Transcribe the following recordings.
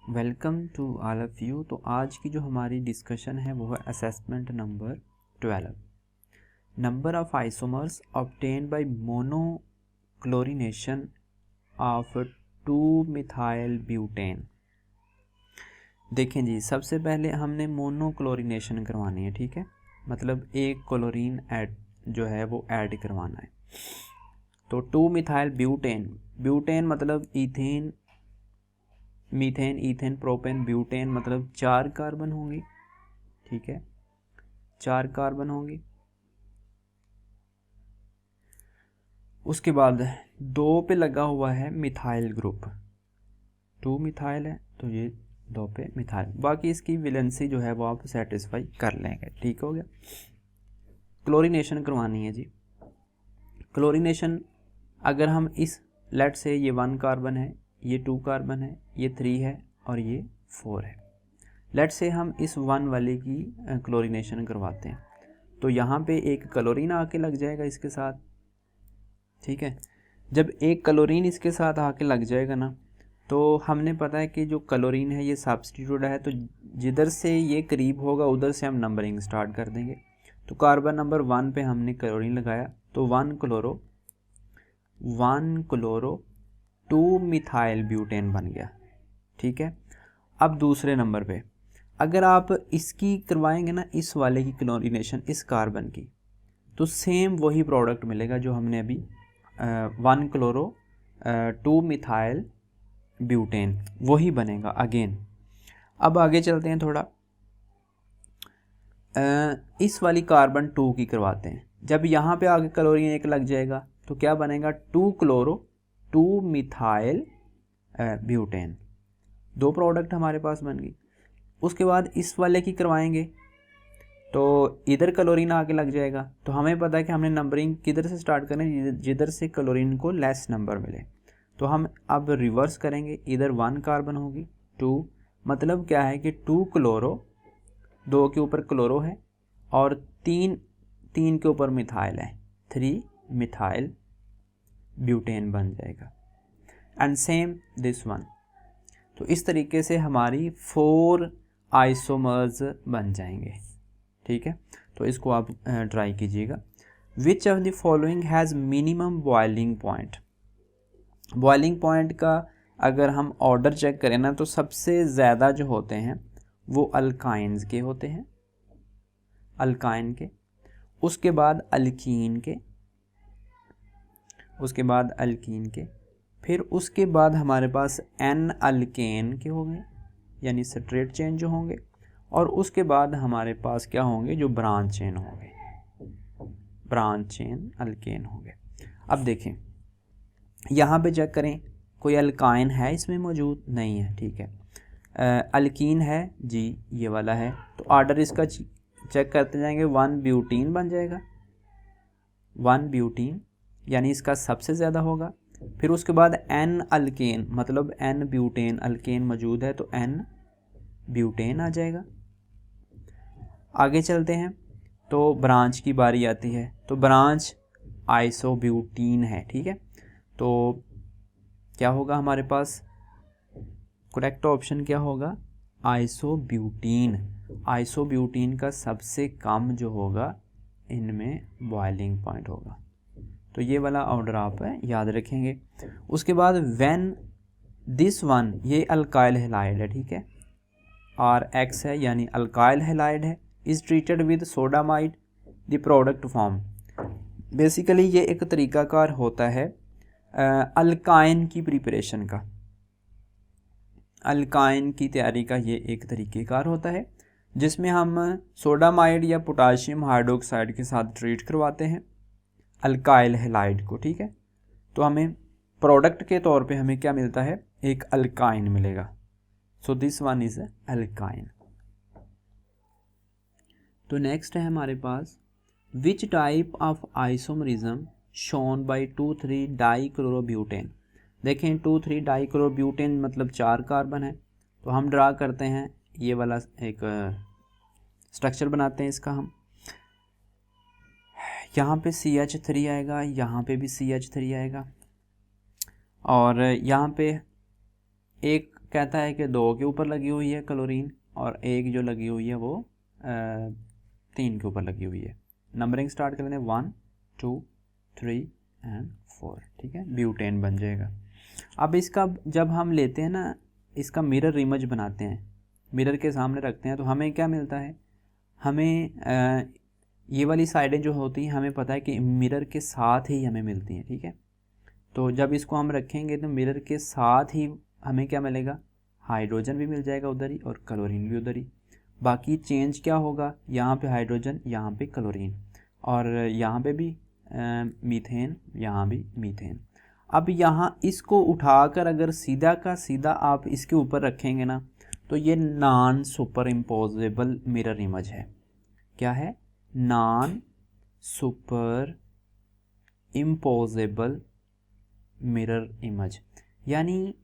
Welcome to all of you. तो आज की जो हमारी डिस्कशन है वो है assessment number 12, number of isomers obtained by monochlorination of 2 methyl butane. देखें जी, सबसे पहले हमने मोनोक्लोरिनेशन करवानी है, ठीक है, मतलब एक क्लोरीन ऐड जो है वो ऐड करवाना है। तो 2 मिथाइल ब्यूटेन, ब्यूटेन मतलब ethane, methane, ethane, propane, butane मतलब 4 कार्बन होंगी, ठीक है, 4 कार्बन होंगी। उसके बाद 2 पे लगा हुआ है मिथाइल ग्रुप, 2 मिथाइल है तो ये 2 पे मिथाइल, बाकी इसकी वैलेंसी जो है वो आप सेटिस्फाई कर लेंगे, ठीक हो गया। क्लोरीनेशन करवानी है जी। क्लोरीनेशन अगर हम इस लेट से ये 1 कार्बन है, ये 2 कार्बन है, ये 3 है और ये 4 है। लेट से हम इस 1 वाले की क्लोरीनेशन करवाते हैं तो यहाँ पे एक क्लोरीन आके लग जाएगा इसके साथ, ठीक है। जब एक क्लोरीन इसके साथ आके लग जाएगा ना, तो हमने पता है कि जो क्लोरीन है ये सब्स्टिट्यूट है, तो जिधर से ये करीब होगा उधर से हम नंबरिंग स्टार्ट कर देंगे। तो कार्बन नंबर 1 पे हमने क्लोरीन लगाया तो 1 क्लोरो 2 मिथाइल ब्यूटेन बन गया, ठीक है। अब दूसरे नंबर पे अगर आप इसकी करवाएंगे ना, इस वाले की क्लोरीनेशन इस कार्बन की, तो सेम वही प्रोडक्ट मिलेगा जो हमने अभी 1 क्लोरो 2 मिथाइल ब्यूटेन, वही बनेगा अगेन। अब आगे चलते हैं थोड़ा, इस वाली कार्बन 2 की करवाते हैं। जब यहाँ पे आगे क्लोरीन एक लग जाएगा तो क्या बनेगा, 2 क्लोरो 2 मिथाइल ब्यूटेन, 2 प्रोडक्ट हमारे पास बन गई। उसके बाद इस वाले की करवाएंगे तो इधर क्लोरीन आके लग जाएगा, तो हमें पता है कि हमने नंबरिंग किधर से स्टार्ट करें, जिधर से क्लोरीन को लेस नंबर मिले। तो हम अब रिवर्स करेंगे, इधर 1 कार्बन होगी, 2 मतलब क्या है कि 2 क्लोरो, 2 के ऊपर क्लोरो है और 3 के ऊपर मिथाइल है, 3 मिथाइल ब्यूटेन बन जाएगा। And same this one. तो इस तरीके से हमारी 4 आइसोमर्स बन जाएंगे, ठीक है। तो इसको आप ट्राई कीजिएगा। विच of the following has minimum boiling point. Boiling point का अगर हम ऑर्डर चेक करें ना, तो सबसे ज़्यादा जो होते हैं वो अल्काइंस के होते हैं, अल्काइन के, उसके बाद अल्कीन के, उसके बाद अल्कीन के, फिर उसके बाद हमारे पास एन अल्केन के होंगे, यानी स्ट्रेट चेन जो होंगे, और उसके बाद हमारे पास क्या होंगे, जो ब्रांच चेन होंगे, ब्रांच चेन अल्केन होंगे। अब देखें यहाँ पे चेक करें, कोई अल्काइन है इसमें मौजूद नहीं है, ठीक है। अल्कीन है जी, ये वाला है, तो ऑर्डर इसका चेक करते जाएंगे, 1 ब्यूटीन बन जाएगा, 1 ब्यूटीन यानी इसका सबसे ज़्यादा होगा। फिर उसके बाद एन अल्केन मतलब एन ब्यूटेन, अल्केन मौजूद है तो एन ब्यूटेन आ जाएगा। आगे चलते हैं तो ब्रांच की बारी आती है, तो ब्रांच आइसोब्यूटीन है, ठीक है। तो क्या होगा हमारे पास, करेक्ट ऑप्शन क्या होगा, आइसोब्यूटीन। आइसोब्यूटीन का सबसे कम जो होगा इनमें बॉइलिंग पॉइंट होगा, तो ये वाला ऑर्डर आप याद रखेंगे। उसके बाद व्हेन दिस वन, ये अल्काइल हैलाइड है, ठीक है, RX है यानी अल्काइल हैलाइड है, is treated with sodamide the product form. Basically ये एक तरीकाकार होता है अल्काइन की प्रिपरेशन का, अल्काइन की तैयारी का ये एक तरीक़ेकार होता है, जिसमें हम सोडामाइड या पोटाशियम हाइड्रोक्साइड के साथ ट्रीट करवाते हैं अल्काइल हैलाइड को, ठीक है। तो हमें प्रोडक्ट के तौर पे हमें क्या मिलता है, एक अल्काइन मिलेगा। So this one is alkyne. तो नेक्स्ट है हमारे पास, which type of isomerism shown by 2,3 dichlorobutane. देखें 2,3 डाइक्लोरोब्यूटेन मतलब 4 कार्बन है, तो हम ड्रा करते हैं ये वाला एक स्ट्रक्चर बनाते हैं इसका। हम यहाँ पे CH3 आएगा, यहाँ पे भी CH3 आएगा, और यहाँ पे एक कहता है कि 2 के ऊपर लगी हुई है क्लोरीन, और एक जो लगी हुई है वो 3 के ऊपर लगी हुई है। नंबरिंग स्टार्ट कर लेते हैं 1 2 3 एंड 4, ठीक है, ब्यूटेन बन जाएगा। अब इसका जब हम लेते हैं ना, इसका मिरर इमेज बनाते हैं, मिरर के सामने रखते हैं, तो हमें क्या मिलता है, हमें ये वाली साइडें जो होती हैं हमें पता है कि मिरर के साथ ही हमें मिलती हैं, ठीक है। तो जब इसको हम रखेंगे तो मिरर के साथ ही हमें क्या मिलेगा, हाइड्रोजन भी मिल जाएगा उधर ही और क्लोरीन भी उधर ही। बाकी चेंज क्या होगा, यहाँ पे हाइड्रोजन, यहाँ पे क्लोरीन, और यहाँ पे भी मीथेन, यहाँ भी मीथेन। अब यहाँ इसको उठाकर अगर सीधा का सीधा आप इसके ऊपर रखेंगे ना, तो ये non super imposable mirror image है। क्या है, non super imposable mirror image, यानी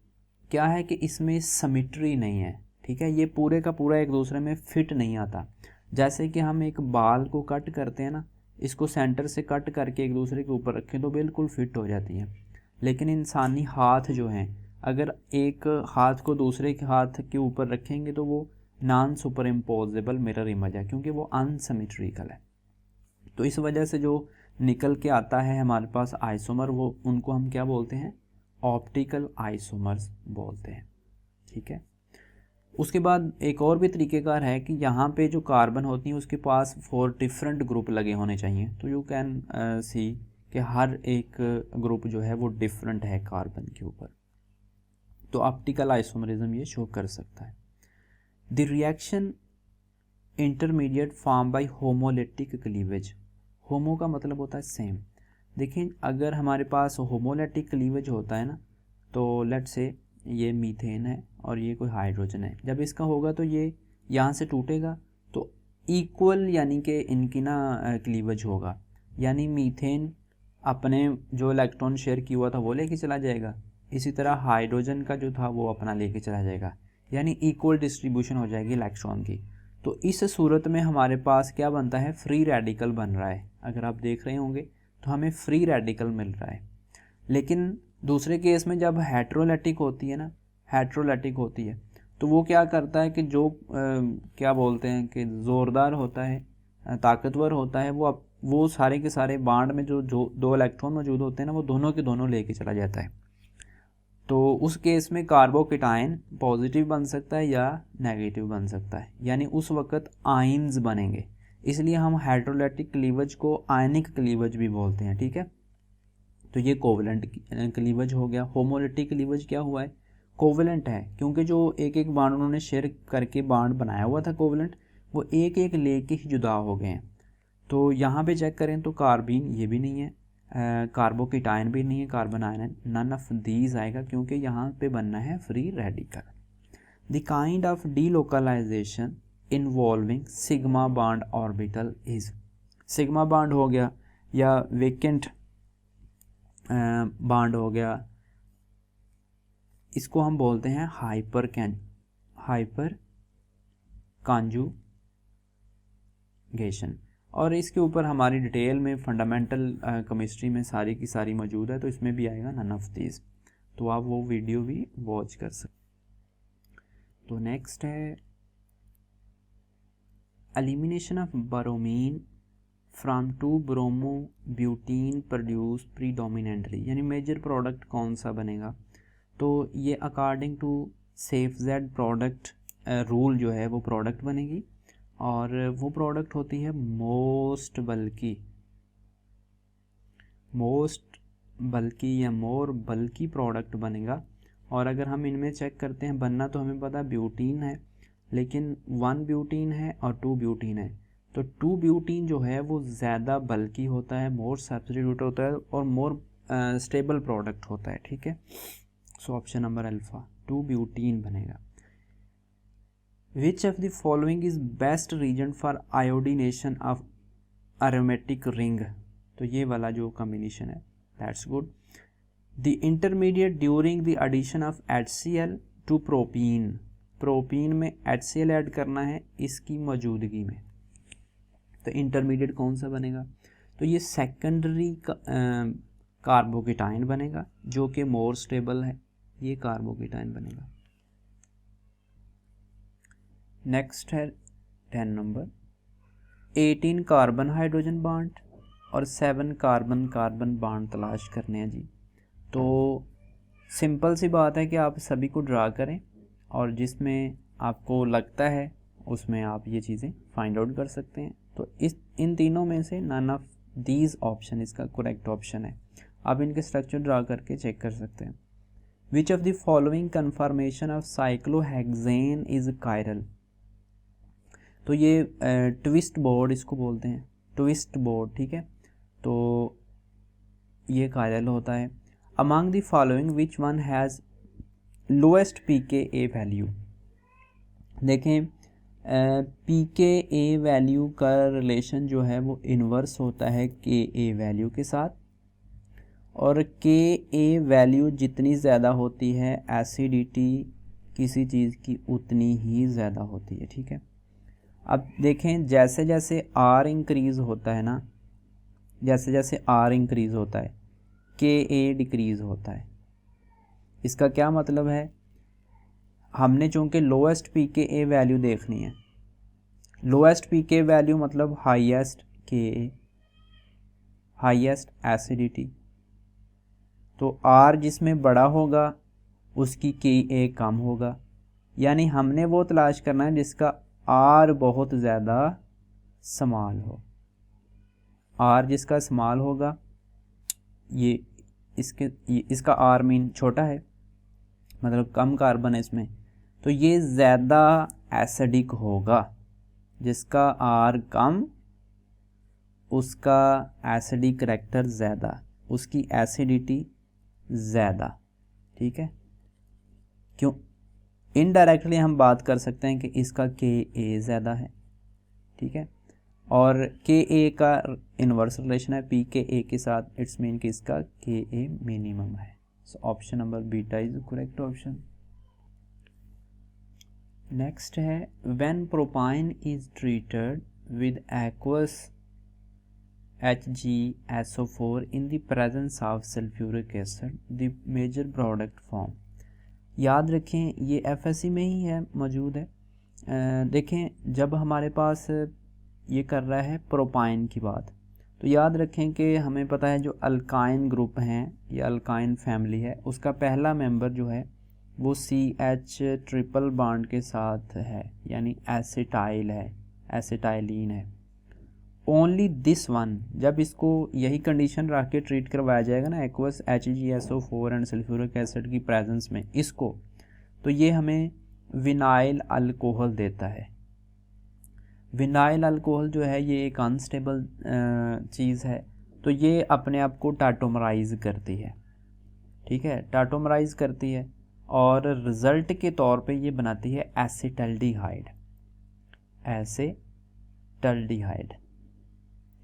क्या है कि इसमें सिमेट्री नहीं है, ठीक है, ये पूरे का पूरा एक दूसरे में फिट नहीं आता। जैसे कि हम एक बाल को कट करते हैं ना, इसको सेंटर से कट करके एक दूसरे के ऊपर रखें तो बिल्कुल फिट हो जाती है, लेकिन इंसानी हाथ जो हैं, अगर एक हाथ को दूसरे के हाथ के ऊपर रखेंगे तो वो non super imposable mirror image है, क्योंकि वो अनसिमेट्रिकल है। तो इस वजह से जो निकल के आता है हमारे पास आइसोमर, वो उनको हम क्या बोलते हैं, ऑप्टिकल आइसोमर्स बोलते हैं, ठीक है। उसके बाद एक और भी तरीक़ेकार है कि यहाँ पे जो कार्बन होती है उसके पास 4 डिफरेंट ग्रुप लगे होने चाहिए। तो यू कैन सी कि हर एक ग्रुप जो है वो डिफरेंट है कार्बन के ऊपर, तो ऑप्टिकल आइसोमरिज्म ये शो कर सकता है। The reaction intermediate form by homolytic cleavage. Homo का मतलब होता है सेम। देखिए अगर हमारे पास होमोलिटिक क्लीवेज होता है ना, तो लेट से ये मीथेन है और ये कोई हाइड्रोजन है, जब इसका होगा तो ये यहाँ से टूटेगा तो इक्वल यानी कि इनकी ना क्लीवेज होगा, यानी मीथेन अपने जो इलेक्ट्रॉन शेयर किया हुआ था वो लेके चला जाएगा, इसी तरह हाइड्रोजन का जो था वो अपना लेके चला जाएगा, यानी इक्वल डिस्ट्रीब्यूशन हो जाएगी इलेक्ट्रॉन की। तो इस सूरत में हमारे पास क्या बनता है, फ्री रेडिकल बन रहा है। अगर आप देख रहे होंगे तो हमें फ्री रेडिकल मिल रहा है। लेकिन दूसरे केस में जब हेट्रोलेटिक होती है ना, हेट्रोलेटिक होती है तो वो क्या करता है कि जो क्या बोलते हैं कि ज़ोरदार होता है, ताकतवर होता है, वो सारे के सारे बांड में जो 2 इलेक्ट्रॉन मौजूद होते हैं ना, वो दोनों के दोनों लेके चला जाता है। तो उस केस में कार्बोकेटाइन पॉजिटिव बन सकता है या नेगेटिव बन सकता है, यानी उस वक्त आयन्स बनेंगे। इसलिए हम हाइड्रोलिटिक क्लीवेज को आयनिक क्लीवेज भी बोलते हैं, ठीक है। तो ये कोवेलेंट क्लीवेज हो गया। होमोलिटिक क्लीवेज क्या हुआ है, कोवेलेंट है, क्योंकि जो एक एक बांड उन्होंने शेयर करके बांड बनाया हुआ था कोवेलेंट, वो एक एक लेके ही जुदा हो गए हैं। तो यहाँ पे चेक करें तो कार्बीन ये भी नहीं है, कार्बोकेटाइन भी नहीं है, carbon ion, none of these आएगा, क्योंकि यहाँ पे बनना है free radical. The kind of delocalization involving sigma bond orbital is, sigma bond हो गया या वेकेंट बॉन्ड हो गया, इसको हम बोलते हैं हाइपर कॉन्जुगेशन। और इसके ऊपर हमारी डिटेल में फंडामेंटल केमिस्ट्री में सारी की सारी मौजूद है, तो इसमें भी आएगा नन ऑफ दीज, तो आप वो वीडियो भी वॉच कर सकते। तो नेक्स्ट है elimination of bromine from 2 bromo butene produce predominantly, यानी मेजर प्रोडक्ट कौन सा बनेगा, तो ये अकॉर्डिंग टू सेफजेड प्रोडक्ट रूल जो है वो प्रोडक्ट बनेगी, और वो प्रोडक्ट होती है मोस्ट बल्कि या मोर बल्कि प्रोडक्ट बनेगा। और अगर हम इनमें चेक करते हैं, बनना तो हमें पता ब्यूटीन है, लेकिन 1 ब्यूटीन है और 2 ब्यूटीन है, तो 2 ब्यूटीन जो है वो ज़्यादा बल्कि होता है, मोर सब्स्टिट्यूट होता है और मोर स्टेबल प्रोडक्ट होता है, ठीक है। So option number alpha 2 butene बनेगा। Which of the following is best reason for iodination of aromatic ring, तो ये वाला जो कॉम्बिनेशन है that's good. The intermediate during the addition of HCl to propene, propene में HCl ऐड करना है इसकी मौजूदगी में, तो इंटरमीडिएट कौन सा बनेगा, तो ये सेकेंडरी कार्बोकेटाइन बनेगा जो कि मोर स्टेबल है, ये कार्बोकेटाइन बनेगा। नेक्स्ट है 10 नंबर 18 कार्बन हाइड्रोजन बॉन्ड और 7 कार्बन कार्बन बॉन्ड तलाश करने हैं जी। तो सिंपल सी बात है कि आप सभी को ड्रा करें और जिसमें आपको लगता है उसमें आप ये चीज़ें फाइंड आउट कर सकते हैं। तो इन तीनों में से नन ऑफ दीज ऑप्शन इसका करेक्ट ऑप्शन है। आप इनके स्ट्रक्चर ड्रा करके चेक कर सकते हैं। विच of the following confirmation of cyclohexane is chiral. तो ये ट्विस्ट बोर्ड इसको बोलते हैं, ट्विस्ट बोर्ड, ठीक है। तो ये कायरल होता है। Among the following which one has lowest pKa value. देखें pKa वैल्यू का रिलेशन जो है वो इन्वर्स होता है Ka वैल्यू के साथ, और Ka वैल्यू जितनी ज़्यादा होती है एसिडिटी किसी चीज़ की उतनी ही ज़्यादा होती है, ठीक है। अब देखें जैसे जैसे R इंक्रीज़ होता है ना, जैसे जैसे R इंक्रीज़ होता है Ka डिक्रीज़ होता है। इसका क्या मतलब है, हमने चूँकि लोएस्ट pKa वैल्यू देखनी है, लोएस्ट pKa वैल्यू मतलब हाईएस्ट Ka, हाईएस्ट एसिडिटी। तो R जिसमें बड़ा होगा उसकी Ka कम होगा, यानी हमने वो तलाश करना है जिसका R बहुत ज़्यादा स्मॉल हो। R जिसका स्मॉल होगा ये इसका R मीन छोटा है, मतलब कम कार्बन है इसमें, तो ये ज़्यादा एसिडिक होगा। जिसका R कम उसका एसिडिक करैक्टर ज़्यादा, उसकी एसिडिटी ज़्यादा, ठीक है। क्यों, इनडायरेक्टली हम बात कर सकते हैं कि इसका Ka ज़्यादा है, ठीक है, और Ka का इन्वर्स रिलेशन है pKa के साथ, इट्स मीन कि इसका Ka मिनिमम है। So option number beta is correct option. Next है when propyne is treated with aqueous HgSO4 in the presence of sulfuric acid the major product form। याद रखें ये FSC में ही है, मौजूद है। देखें जब हमारे पास ये कर रहा है प्रोपाइन की बात, तो याद रखें कि हमें पता है जो अल्काइन ग्रुप हैं या अल्काइन फैमिली है, उसका पहला मेंबर जो है वो CH ट्रिपल बॉन्ड के साथ है, यानी एसिटाइल है, एसिटाइलिन है। ओनली दिस वन, जब इसको यही कंडीशन रख के ट्रीट करवाया जाएगा ना aqueous HgSO4 and sulphuric acid की प्रेजेंस में इसको, तो ये हमें विनाइल अल्कोहल देता है। विनाइल अल्कोहल जो है ये एक अनस्टेबल चीज़ है, तो ये अपने आप को टाटोमराइज करती है, ठीक है, टाटोमराइज करती है, और रिज़ल्ट के तौर पे ये बनाती है एसिटल्डिहाइड, एसिटल्डिहाइड,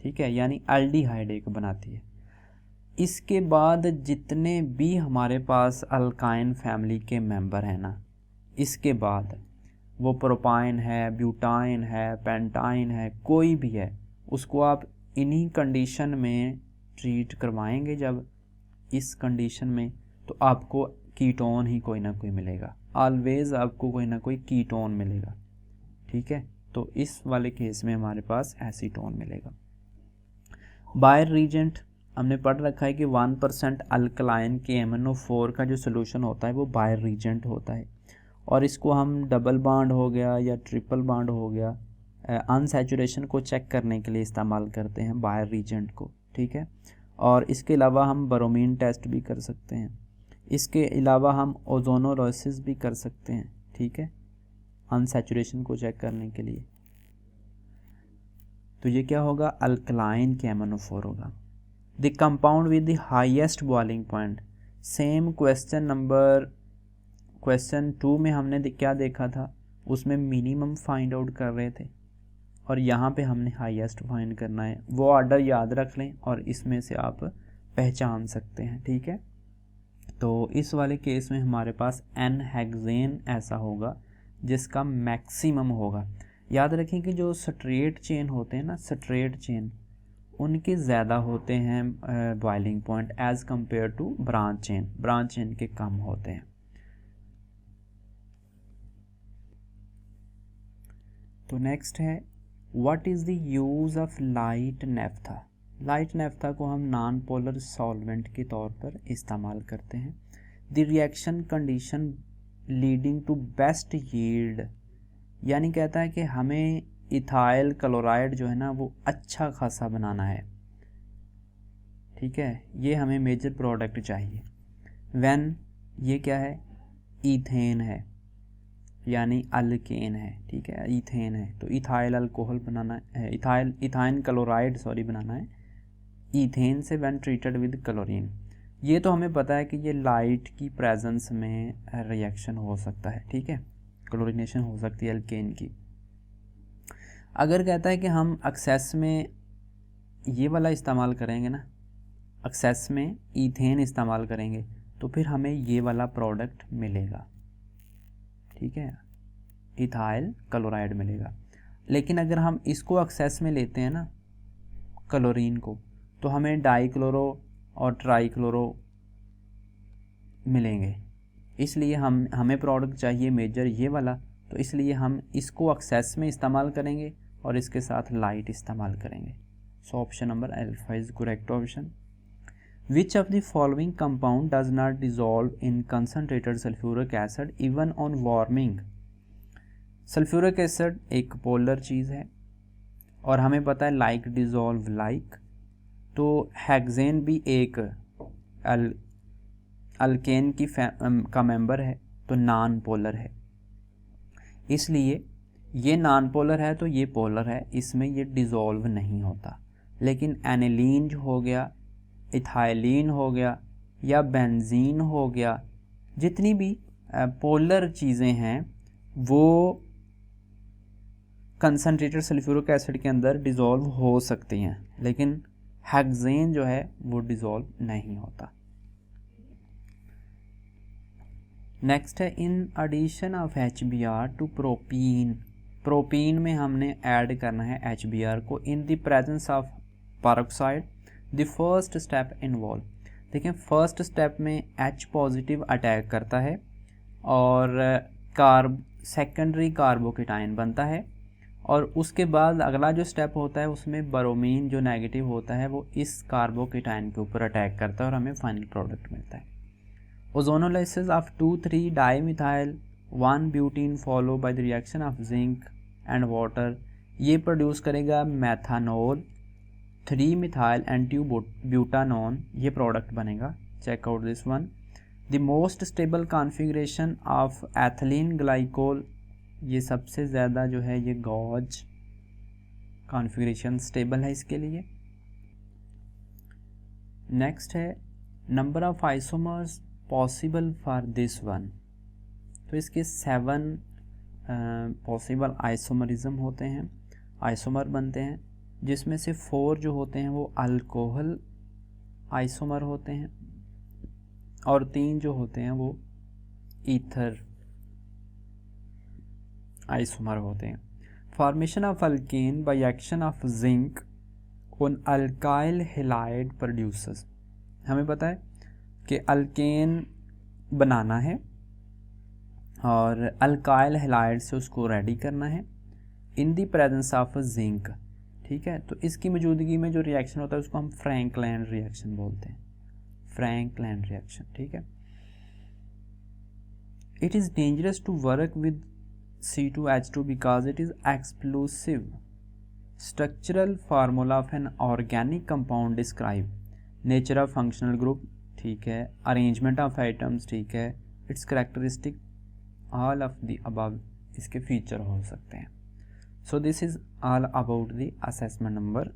ठीक है, यानी एल्डिहाइड एक बनाती है। इसके बाद जितने भी हमारे पास अल्काइन फैमिली के मेंबर हैं ना, इसके बाद वो प्रोपाइन है, ब्यूटाइन है, पेंटाइन है, कोई भी है, उसको आप इन्हीं कंडीशन में ट्रीट करवाएंगे। जब इस कंडीशन में तो आपको कीटोन ही कोई ना कोई मिलेगा, ऑलवेज आपको कोई ना कोई कीटोन मिलेगा, ठीक है। तो इस वाले केस में हमारे पास एसीटोन मिलेगा। बायर रीजेंट हमने पढ़ रखा है कि 1% अल्कलाइन के MnO4 का जो सोल्यूशन होता है वो बायर रीजेंट होता है, और इसको हम डबल बॉन्ड हो गया या ट्रिपल बॉन्ड हो गया अनसैचुरेशन को चेक करने के लिए इस्तेमाल करते हैं बायर रीजेंट को, ठीक है। और इसके अलावा हम ब्रोमीन टेस्ट भी कर सकते हैं, इसके अलावा हम ओजोनोलाइसिस भी कर सकते हैं, ठीक है, अनसैचुरेशन को चेक करने के लिए। तो ये क्या होगा, अल्कलाइन के MnO4 होगा। The compound with the highest boiling point, same question 2 में हमने क्या देखा था, उसमें मिनिमम फाइंड आउट कर रहे थे, और यहाँ पे हमने हाईएस्ट फाइंड करना है। वो ऑर्डर याद रख लें और इसमें से आप पहचान सकते हैं, ठीक है। तो इस वाले केस में हमारे पास N-हेक्सेन ऐसा होगा जिसका मैक्सिमम होगा। याद रखें कि जो स्ट्रेट चेन होते हैं ना, स्ट्रेट चेन, उनके ज़्यादा होते हैं boiling point as compare to branch chain के कम होते हैं। तो नेक्स्ट है what is the use of light naphtha. Light naphtha को हम नॉन पोलर सॉल्वेंट के तौर पर इस्तेमाल करते हैं। The reaction condition leading to best yield, यानी कहता है कि हमें इथाइल क्लोराइड जो है ना वो अच्छा खासा बनाना है, ठीक है, ये हमें मेजर प्रोडक्ट चाहिए। व्हेन ये क्या है, ईथेन है यानी अल्केन है, ठीक है, ईथेन है तो इथाइल अल्कोहल बनाना है, इथाइन क्लोराइड बनाना है ईथेन से व्हेन ट्रीटेड विद क्लोरीन। ये तो हमें पता है कि ये लाइट की प्रेजेंस में रिएक्शन हो सकता है, ठीक है, क्लोरीनेशन हो सकती है अल्केन की। अगर कहता है कि हम एक्सेस में ये वाला इस्तेमाल करेंगे ना, एक्सेस में ईथेन इस्तेमाल करेंगे तो फिर हमें ये वाला प्रोडक्ट मिलेगा, ठीक है, इथाइल क्लोराइड मिलेगा। लेकिन अगर हम इसको एक्सेस में लेते हैं ना क्लोरीन को, तो हमें डाइक्लोरो और ट्राइक्लोरो मिलेंगे। इसलिए हमें प्रोडक्ट चाहिए मेजर ये वाला, तो इसलिए हम इसको एक्सेस में इस्तेमाल करेंगे और इसके साथ लाइट इस्तेमाल करेंगे। सो option number alpha is correct option. Which of the following compound does not dissolve in concentrated sulphuric acid even on warming. Sulphuric acid एक पोलर चीज़ है और हमें पता है लाइक डिजॉल्व लाइक, तो हेक्सेन भी एक अल्केन की का मेंबर है तो नॉन पोलर है, इसलिए ये नॉन पोलर है तो ये पोलर है, इसमें ये डिज़ोल्व नहीं होता। लेकिन एनिलीन जो हो गया, इथाइलिन हो गया या बेंजीन हो गया, जितनी भी पोलर चीज़ें हैं वो कंसनट्रेटेड सल्फ्यूरिक एसिड के अंदर डिज़ोल्व हो सकती हैं, लेकिन हेक्सेन जो है वो डिज़ोल्व नहीं होता। नेक्स्ट है in addition of HBr to propene. Propene में हमने ऐड करना है HBr को in the presence of peroxide, the first step involve. देखिए फर्स्ट स्टेप में H पॉजिटिव अटैक करता है और सेकेंडरी कार्बोकेटाइन बनता है, और उसके बाद अगला जो स्टेप होता है उसमें ब्रोमीन जो नेगेटिव होता है वो इस कार्बोकेटाइन के ऊपर अटैक करता है और हमें फाइनल प्रोडक्ट मिलता है। Ozonolysis of 2,3 dimethyl 1 butene follow by the reaction of zinc and water, ये प्रोड्यूस करेगा मेथानॉल 3 मिथाइल एंटी ब्यूटानॉन, ये प्रोडक्ट बनेगा। Check out this one. The most stable configuration of ethylene glycol, ये सबसे ज़्यादा जो है ये गॉज कॉन्फ़िगरेशन स्टेबल है इसके लिए। नेक्स्ट है number of isomers possible for this one, तो इसके 7 पॉसिबल आइसोमरिज्म होते हैं, आइसोमर बनते हैं, जिसमें से 4 जो होते हैं वो अल्कोहल आइसोमर होते हैं और 3 जो होते हैं वो ईथर आइसोमर होते हैं। Formation of alkane by action of zinc on alkyl halide producers, हमें पता है कि अल्केन बनाना है और अल्काइल हैलाइड से उसको रेडी करना है इन दी प्रेजेंस ऑफ जिंक, ठीक है, तो इसकी मौजूदगी में जो रिएक्शन होता है उसको हम फ्रैंकलैंड रिएक्शन बोलते हैं, फ्रैंकलैंड रिएक्शन, ठीक है। It is dangerous to work with C2H2 because it is explosive. Structural formula of an organic compound describe nature of functional group, ठीक है, arrangement of atoms, ठीक है, its characteristic, all of the above इसके feature हो सकते हैं। So this is all about the assessment number